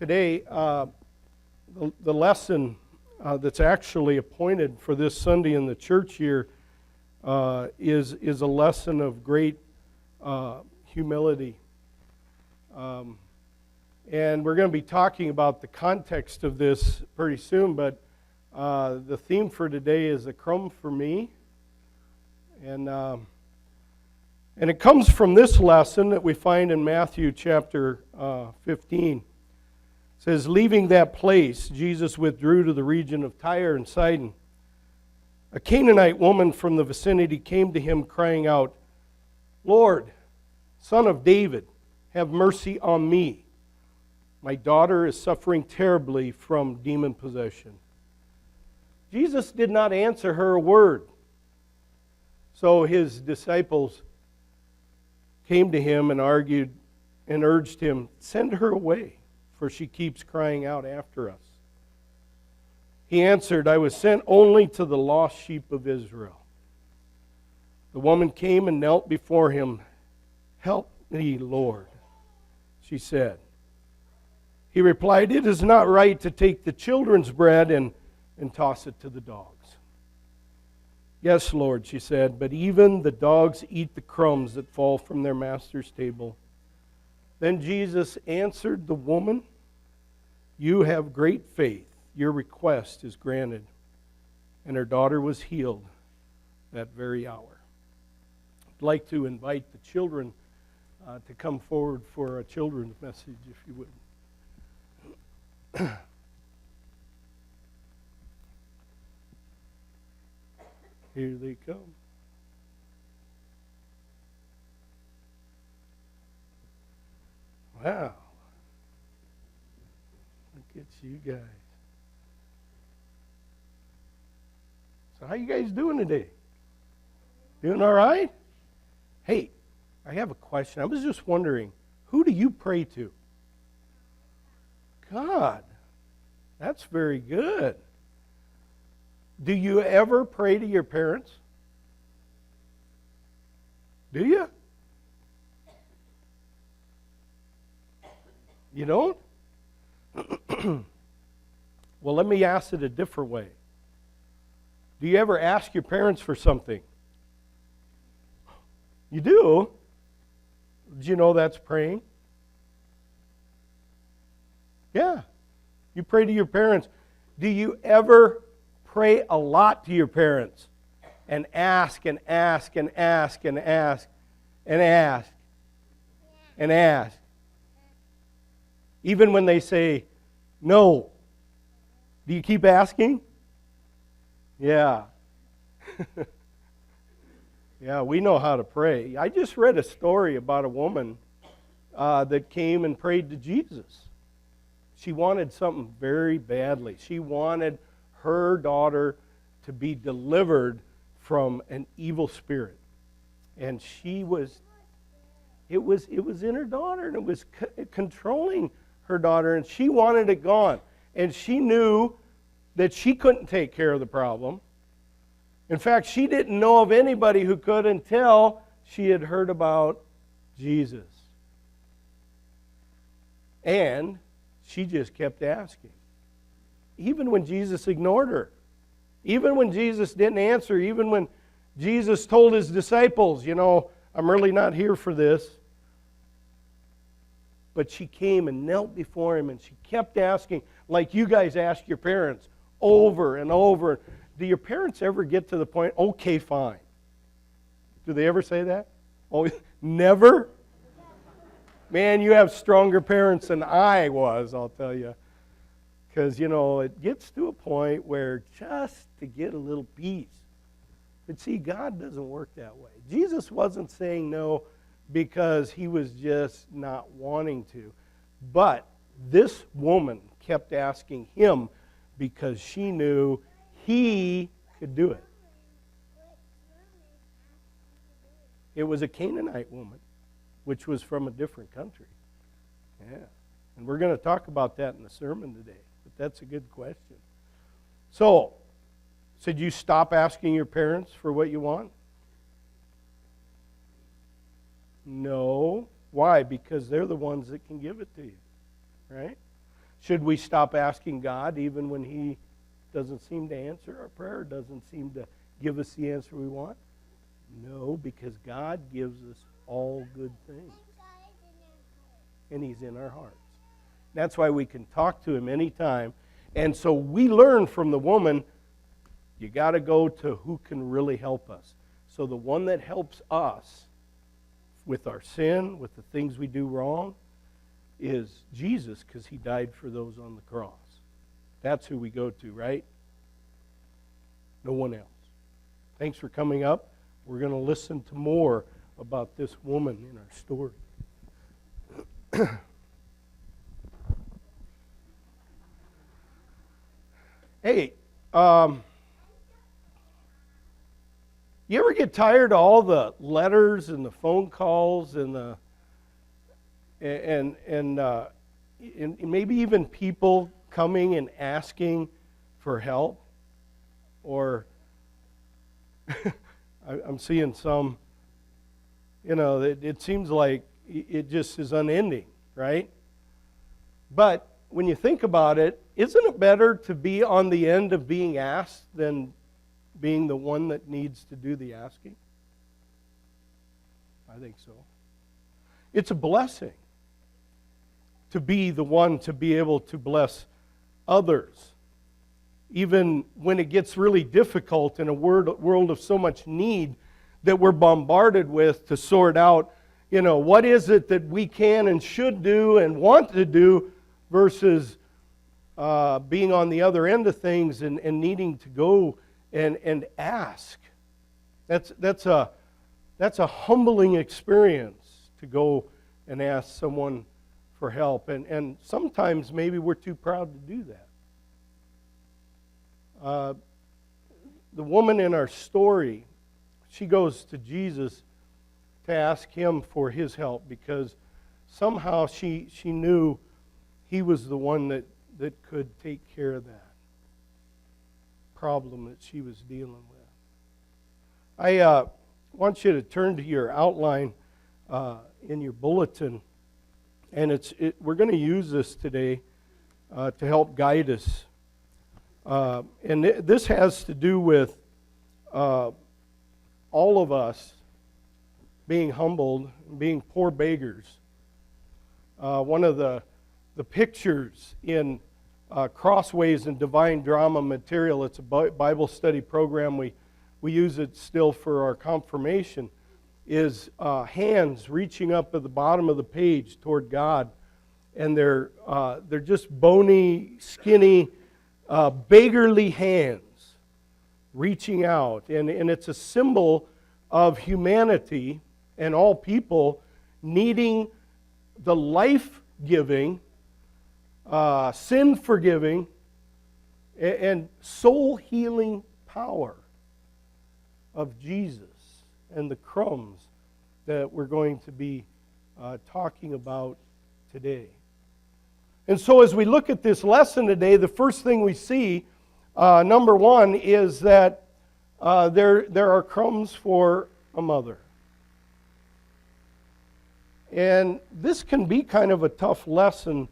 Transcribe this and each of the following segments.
Today, the lesson that's actually appointed for this Sunday in the church year is a lesson of great humility. And we're going to be talking about the context of this pretty soon, but the theme for today is a crumb for me. And it comes from this lesson that we find in Matthew chapter 15. It says, leaving that place, Jesus withdrew to the region of Tyre and Sidon. A Canaanite woman from the vicinity came to him crying out, Lord, Son of David, have mercy on me. My daughter is suffering terribly from demon possession. Jesus did not answer her a word. So his disciples came to him and argued and urged him, send her away, for she keeps crying out after us. He answered, I was sent only to the lost sheep of Israel. The woman came and knelt before him. Help me, Lord, she said. He replied, it is not right to take the children's bread and toss it to the dogs. Yes, Lord, she said, but even the dogs eat the crumbs that fall from their master's table. Then Jesus answered the woman, you have great faith. Your request is granted. And her daughter was healed that very hour. I'd like to invite the children to come forward for a children's message, if you would. Here they come. Wow. Look at you guys. So how you guys doing today? Doing all right? Hey, I have a question. I was just wondering, who do you pray to? God. That's very good. Do you ever pray to your parents? Do you? You don't? Well, let me ask it a different way. Do you ever ask your parents for something? You do? Did you know that's praying? Yeah. You pray to your parents. Do you ever pray a lot to your parents and ask and ask and ask and ask and ask and ask? Even when they say no, do you keep asking? Yeah. Yeah, we know how to pray. I just read a story about a woman that came and prayed to Jesus. She wanted something very badly. She wanted her daughter to be delivered from an evil spirit. And it was in her daughter, and it was controlling her daughter, and she wanted it gone. And she knew that she couldn't take care of the problem. In fact, she didn't know of anybody who could until she had heard about Jesus. And she just kept asking. Even when Jesus ignored her. Even when Jesus didn't answer. Even when Jesus told his disciples, I'm really not here for this. But she came and knelt before him, and she kept asking, like you guys ask your parents, over and over. Do your parents ever get to the point, okay, fine? Do they ever say that? Oh, never? Man, you have stronger parents than I was, I'll tell you. Because, it gets to a point where just to get a little peace. But see, God doesn't work that way. Jesus wasn't saying no because he was just not wanting to. But this woman kept asking him because she knew he could do it. It was a Canaanite woman, which was from a different country. Yeah. And we're going to talk about that in the sermon today. But that's a good question. So you stop asking your parents for what you want? No. Why? Because they're the ones that can give it to you. Right? Should we stop asking God even when He doesn't seem to answer our prayer, doesn't seem to give us the answer we want? No, because God gives us all good things. And He's in our hearts. That's why we can talk to Him anytime. And so we learn from the woman, you got to go to who can really help us. So the one that helps us with our sin, with the things we do wrong, is Jesus, because He died for those on the cross. That's who we go to, right? No one else. Thanks for coming up. We're going to listen to more about this woman in our story. Hey, you ever get tired of all the letters and the phone calls and the and maybe even people coming and asking for help? Or I'm seeing some, it seems like it just is unending, right? But when you think about it, isn't it better to be on the end of being asked than being the one that needs to do the asking? I think so. It's a blessing to be the one to be able to bless others, even when it gets really difficult in a world of so much need that we're bombarded with to sort out, what is it that we can and should do and want to do versus being on the other end of things and needing to go and ask. That's a humbling experience to go and ask someone for help. And sometimes maybe we're too proud to do that. The woman in our story, she goes to Jesus to ask Him for His help because somehow she knew He was the one that could take care of that problem that she was dealing with. I want you to turn to your outline in your bulletin, and we're going to use this today to help guide us. And this has to do with all of us being humbled, being poor beggars. One of the pictures in Crossways and Divine Drama Material, it's a Bible study program, we use it still for our confirmation, is hands reaching up at the bottom of the page toward God, and they're just bony, skinny, beggarly hands reaching out, and it's a symbol of humanity and all people needing the life-giving, sin-forgiving, and soul-healing power of Jesus and the crumbs that we're going to be talking about today. And so as we look at this lesson today, the first thing we see, number one, is that there are crumbs for a mother. And this can be kind of a tough lesson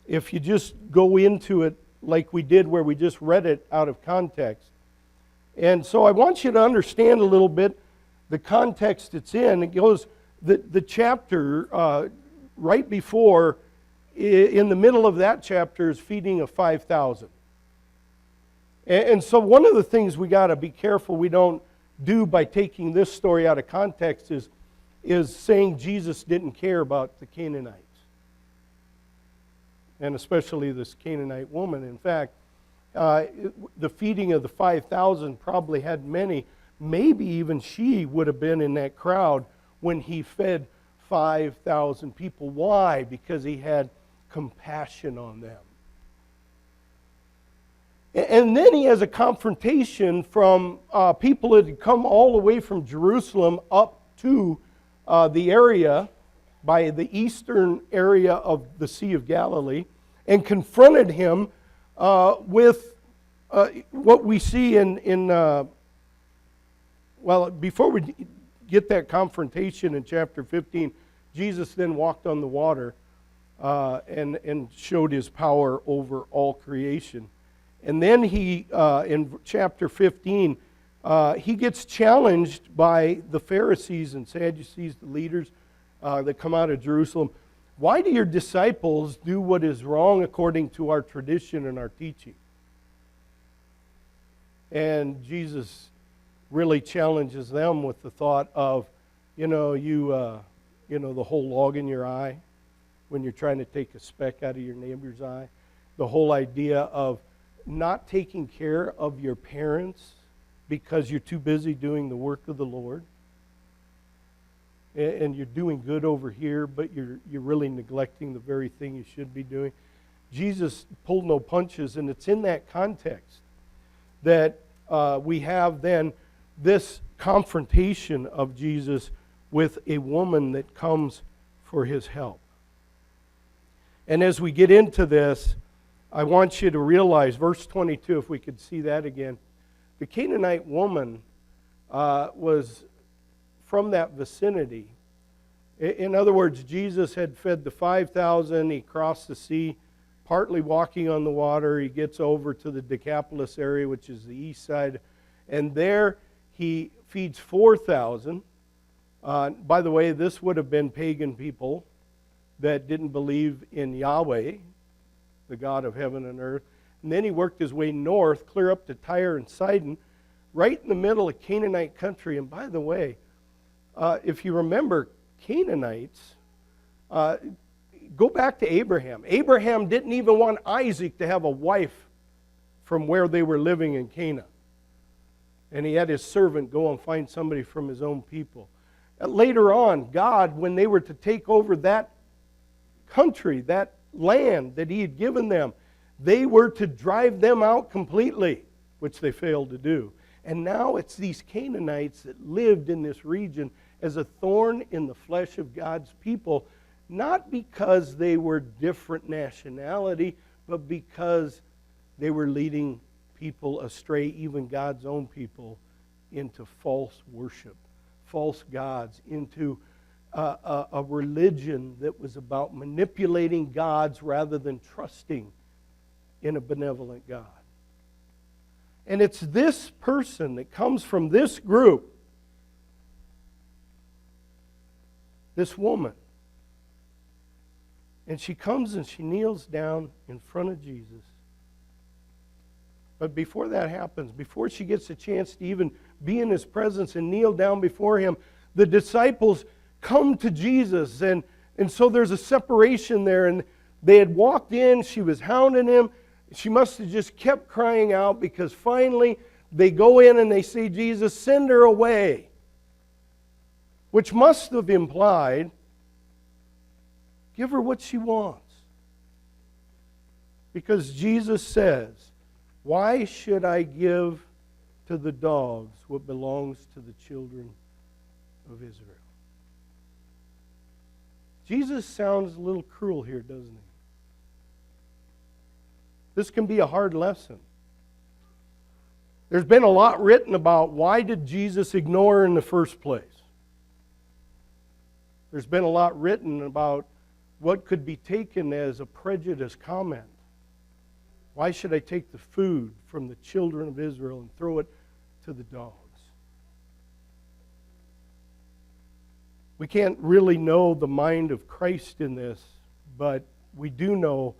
if you just go into it like we did where we just read it out of context. And so I want you to understand a little bit the context it's in. It goes, the chapter right before, in the middle of that chapter, is feeding of 5,000. And so one of the things we got to be careful we don't do by taking this story out of context is saying Jesus didn't care about the Canaanites, and especially this Canaanite woman. In fact, the feeding of the 5,000 probably had many. Maybe even she would have been in that crowd when He fed 5,000 people. Why? Because He had compassion on them. And then He has a confrontation from people that had come all the way from Jerusalem up to the area by the eastern area of the Sea of Galilee, and confronted Him with what we see well, before we get that confrontation in chapter 15, Jesus then walked on the water. and showed his power over all creation. And then he, in chapter 15, he gets challenged by the Pharisees and Sadducees, the leaders that come out of Jerusalem. Why do your disciples do what is wrong according to our tradition and our teaching? And Jesus really challenges them with the thought of, the whole log in your eye when you're trying to take a speck out of your neighbor's eye. The whole idea of not taking care of your parents because you're too busy doing the work of the Lord. And you're doing good over here, but you're really neglecting the very thing you should be doing. Jesus pulled no punches, and it's in that context that we have then this confrontation of Jesus with a woman that comes for his help. And as we get into this, I want you to realize, verse 22, if we could see that again, the Canaanite woman was from that vicinity. In other words, Jesus had fed the 5,000. He crossed the sea, partly walking on the water. He gets over to the Decapolis area, which is the east side, and there he feeds 4,000. By the way, this would have been pagan people that didn't believe in Yahweh, the God of heaven and earth. And then he worked his way north, clear up to Tyre and Sidon, right in the middle of Canaanite country. And by the way, if you remember, Canaanites, go back to Abraham. Abraham didn't even want Isaac to have a wife from where they were living in Canaan. And he had his servant go and find somebody from his own people. Later on, God, when they were to take over that country, that land that he had given them, they were to drive them out completely, which they failed to do. And now it's these Canaanites that lived in this region as a thorn in the flesh of God's people, not because they were different nationality, but because they were leading people astray, even God's own people, into false worship, false gods, into a religion that was about manipulating gods rather than trusting in a benevolent God. And it's this person that comes from this group, this woman. And she comes and she kneels down in front of Jesus. But before that happens, before she gets a chance to even be in his presence and kneel down before him, the disciples come to Jesus. And so there's a separation there. And they had walked in, she was hounding him. She must have just kept crying out, because finally they go in and they say, Jesus, send her away. Which must have implied, give her what she wants. Because Jesus says, why should I give to the dogs what belongs to the children of Israel? Jesus sounds a little cruel here, doesn't he? This can be a hard lesson. There's been a lot written about why did Jesus ignore her in the first place. There's been a lot written about what could be taken as a prejudice comment. Why should I take the food from the children of Israel and throw it to the dogs? We can't really know the mind of Christ in this, but we do know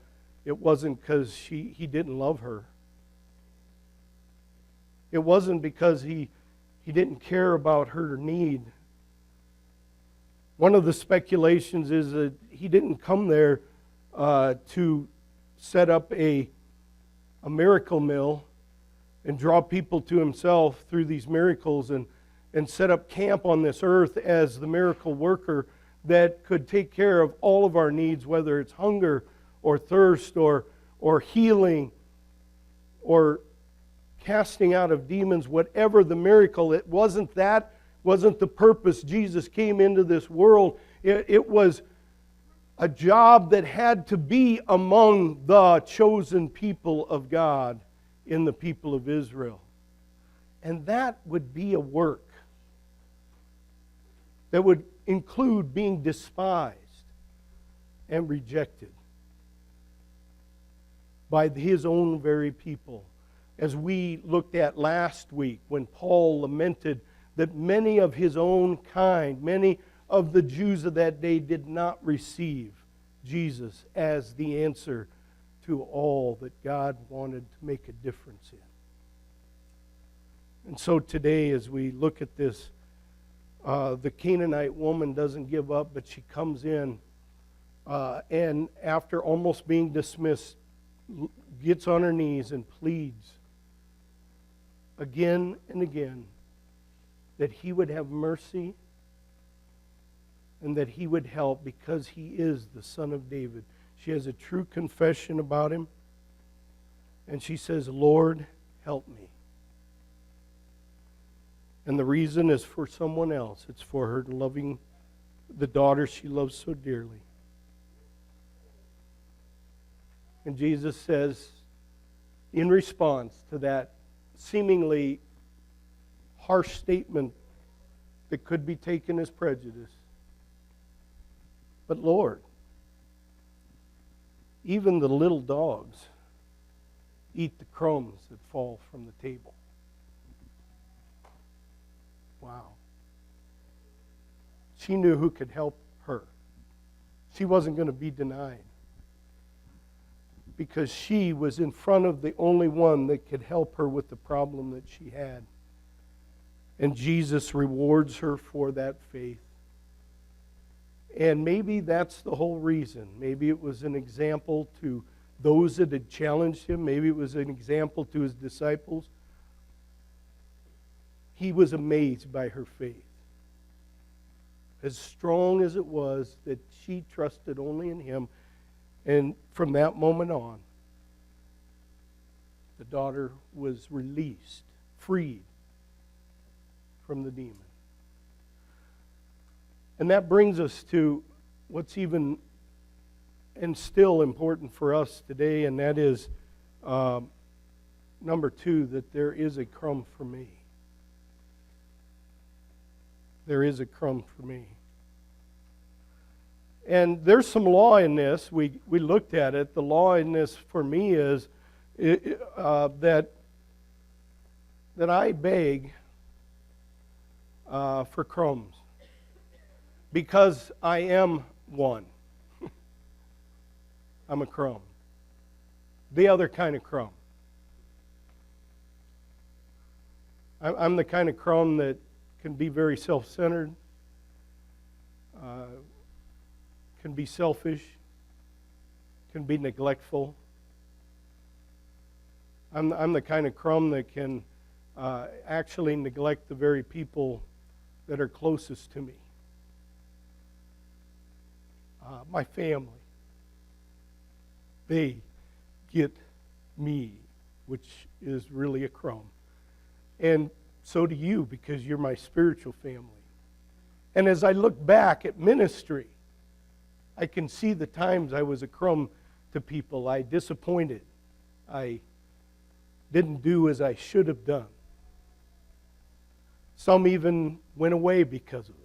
it wasn't because he didn't love her. It wasn't because he didn't care about her need. One of the speculations is that he didn't come there to set up a miracle mill and draw people to himself through these miracles and set up camp on this earth as the miracle worker that could take care of all of our needs, whether it's hunger or thirst or healing or casting out of demons, whatever the miracle. It wasn't the purpose Jesus came into this world. It was a job that had to be among the chosen people of God in the people of Israel. And that would be a work that would include being despised, and rejected by his own very people. As we looked at last week when Paul lamented that many of his own kind, many of the Jews of that day did not receive Jesus as the answer to all that God wanted to make a difference in. And so today, as we look at this, the Canaanite woman doesn't give up, but she comes in and after almost being dismissed, gets on her knees and pleads again and again that he would have mercy and that he would help because he is the Son of David. She has a true confession about him, and she says, Lord, help me. And the reason is for someone else. It's for her loving the daughter she loves so dearly. And Jesus says, in response to that seemingly harsh statement that could be taken as prejudice, but Lord, even the little dogs eat the crumbs that fall from the table. Wow. She knew who could help her. She wasn't going to be denied, because she was in front of the only one that could help her with the problem that she had. And Jesus rewards her for that faith. And maybe that's the whole reason. Maybe it was an example to those that had challenged him. Maybe it was an example to his disciples. He was amazed by her faith. As strong as it was that she trusted only in him. And from that moment on, the daughter was released, freed from the demon. And that brings us to what's even and still important for us today, and that is number 2, that there is a crumb for me. There is a crumb for me. And there's some law in this. We looked at it. The law in this for me is that I beg for crumbs because I am one. I'm a crumb. The other kind of crumb. I'm the kind of crumb that can be very self-centered, can be selfish, can be neglectful. I'm the kind of crumb that can actually neglect the very people that are closest to me. My family. They get me, which is really a crumb. And so do you, because you're my spiritual family. And as I look back at ministry, I can see the times I was a crumb to people. I disappointed. I didn't do as I should have done. Some even went away because of it.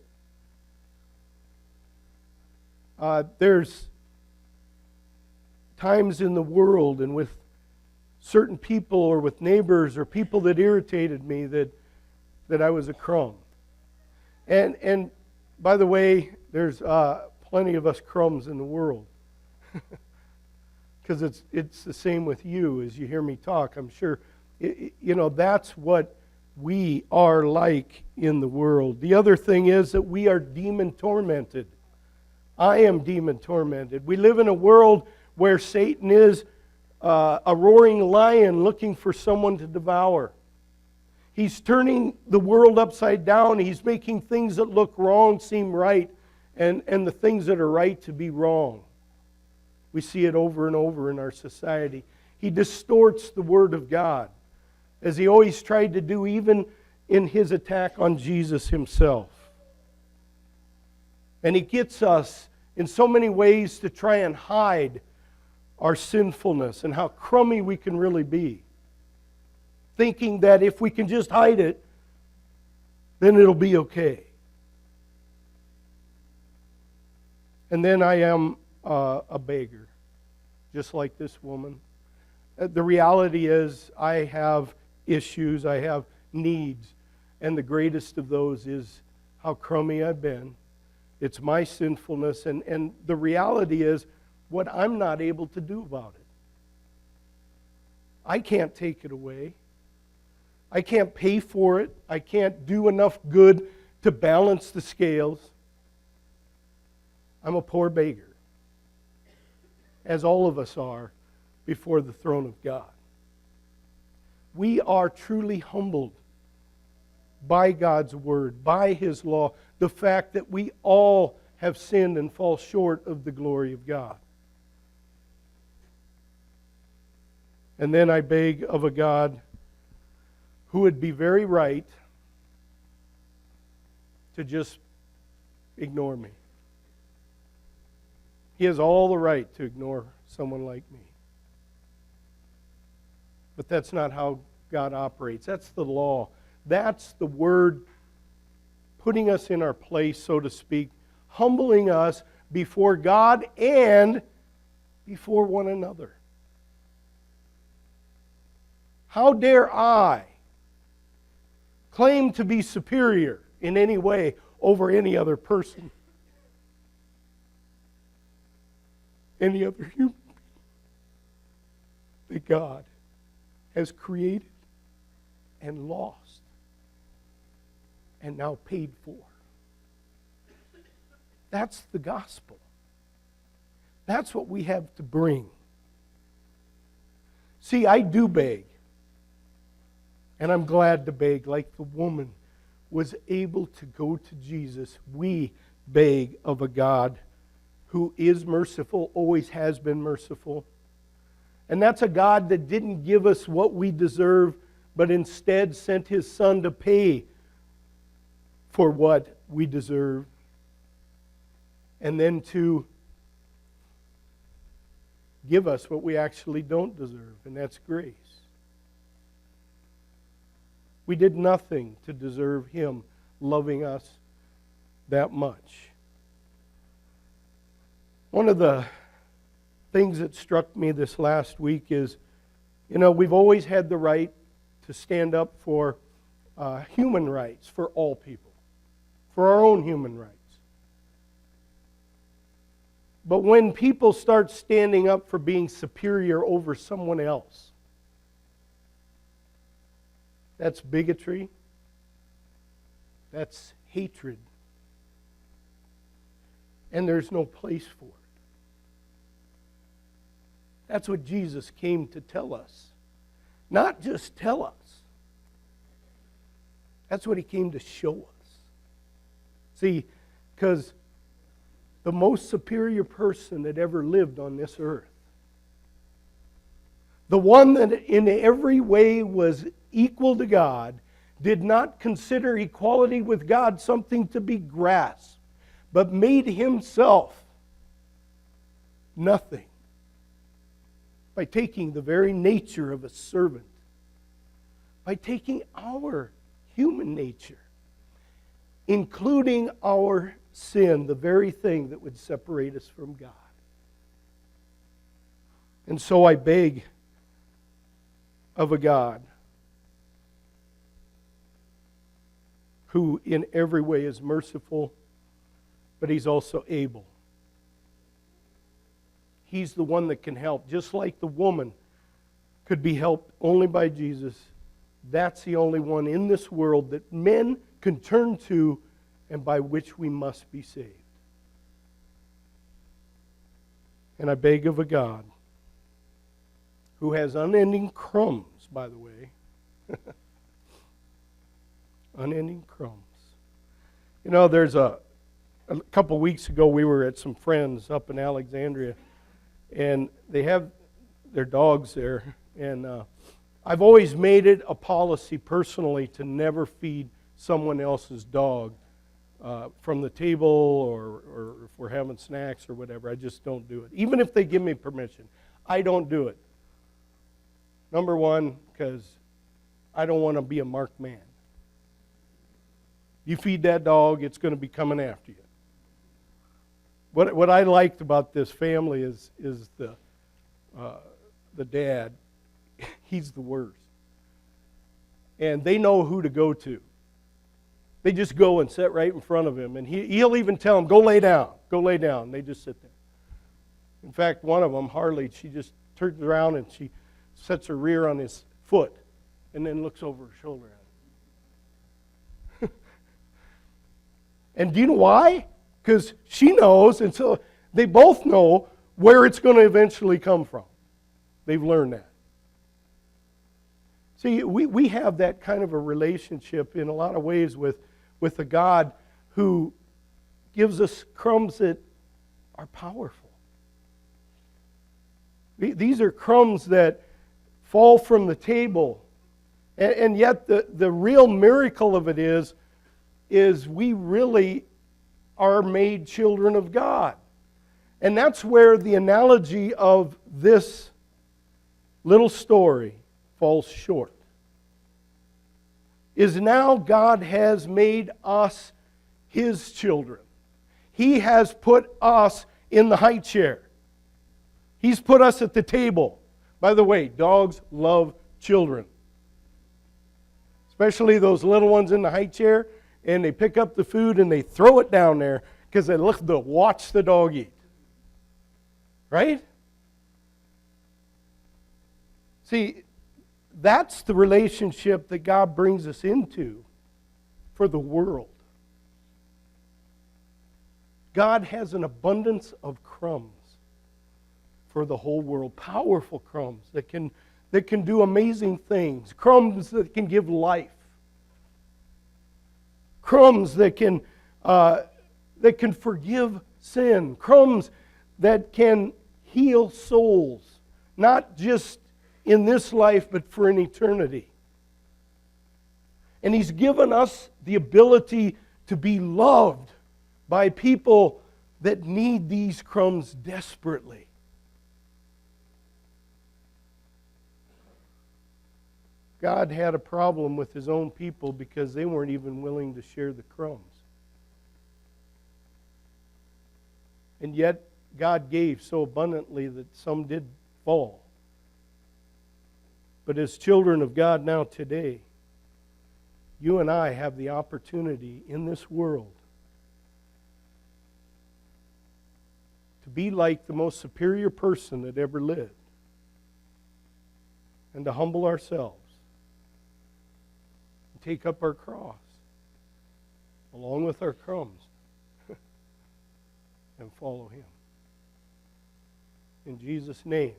There's times in the world and with certain people or with neighbors or people that irritated me that I was a crumb. And by the way, there's plenty of us crumbs in the world. Because it's the same with you as you hear me talk. I'm sure, that's what we are like in the world. The other thing is that we are demon tormented. I am demon tormented. We live in a world where Satan is a roaring lion looking for someone to devour. He's turning the world upside down. He's making things that look wrong seem right, and the things that are right to be wrong. We see it over and over in our society. He distorts the Word of God, as he always tried to do even in his attack on Jesus himself. And he gets us in so many ways to try and hide our sinfulness and how crummy we can really be. Thinking that if we can just hide it, then it'll be okay. And then I am a beggar, just like this woman. The reality is I have issues, I have needs, and the greatest of those is how crummy I've been. It's my sinfulness, and the reality is what I'm not able to do about it. I can't take it away. I can't pay for it. I can't do enough good to balance the scales. I'm a poor beggar, as all of us are before the throne of God. We are truly humbled by God's word, by His law, the fact that we all have sinned and fall short of the glory of God. And then I beg of a God who would be very right to just ignore me. He has all the right to ignore someone like me. But that's not how God operates. That's the law. That's the Word putting us in our place, so to speak, humbling us before God and before one another. How dare I claim to be superior in any way over any other person, any other human being that God has created and lost and now paid for. That's the gospel. That's what we have to bring. See, I do beg. And I'm glad to beg like the woman was able to go to Jesus. We beg of a God who is merciful, always has been merciful. And that's a God that didn't give us what we deserve, but instead sent His Son to pay for what we deserve. And then to give us what we actually don't deserve, and that's grace. We did nothing to deserve Him loving us that much. One of the things that struck me this last week is, we've always had the right to stand up for human rights for all people, for our own human rights. But when people start standing up for being superior over someone else, that's bigotry. That's hatred. And there's no place for it. That's what Jesus came to tell us. Not just tell us. That's what He came to show us. See, because the most superior person that ever lived on this earth, the one that in every way was equal to God, did not consider equality with God something to be grasped, but made Himself nothing by taking the very nature of a servant, by taking our human nature, including our sin, the very thing that would separate us from God. And so I beg of a God who in every way is merciful, but He's also able. He's the one that can help. Just like the woman could be helped only by Jesus, that's the only one in this world that men can turn to and by which we must be saved. And I beg of a God who has unending crumbs, by the way. Unending crumbs. There's a couple weeks ago we were at some friends up in Alexandria, and they have their dogs there. And I've always made it a policy personally to never feed someone else's dog from the table or if we're having snacks or whatever. I just don't do it. Even if they give me permission, I don't do it. Number one, because I don't want to be a marked man. You feed that dog, it's going to be coming after you. What I liked about this family is the dad. He's the worst. And they know who to go to. They just go and sit right in front of him. And he'll even tell them, go lay down. Go lay down. They just sit there. In fact, one of them, Harley, she just turns around and she sets her rear on his foot and then looks over her shoulder at him. And do you know why? Because she knows, and so they both know where it's going to eventually come from. They've learned that. See, we have that kind of a relationship in a lot of ways with a God who gives us crumbs that are powerful. These are crumbs that fall from the table. And yet the real miracle of it is we really are made children of God. And that's where the analogy of this little story falls short. Is now God has made us His children. He has put us in the high chair. He's put us at the table. By the way, dogs love children. Especially those little ones in the high chair, and they pick up the food and they throw it down there because they look to watch the dog eat. Right? See, that's the relationship that God brings us into for the world. God has an abundance of crumbs for the whole world. Powerful crumbs that can do amazing things. Crumbs that can give life. Crumbs that can forgive sin. Crumbs that can heal souls. Not just in this life, but for an eternity. And He's given us the ability to be loved by people that need these crumbs desperately. God had a problem with His own people because they weren't even willing to share the crumbs. And yet, God gave so abundantly that some did fall. But as children of God now today, you and I have the opportunity in this world to be like the most superior person that ever lived and to humble ourselves and take up our cross along with our crumbs and follow Him. In Jesus' name.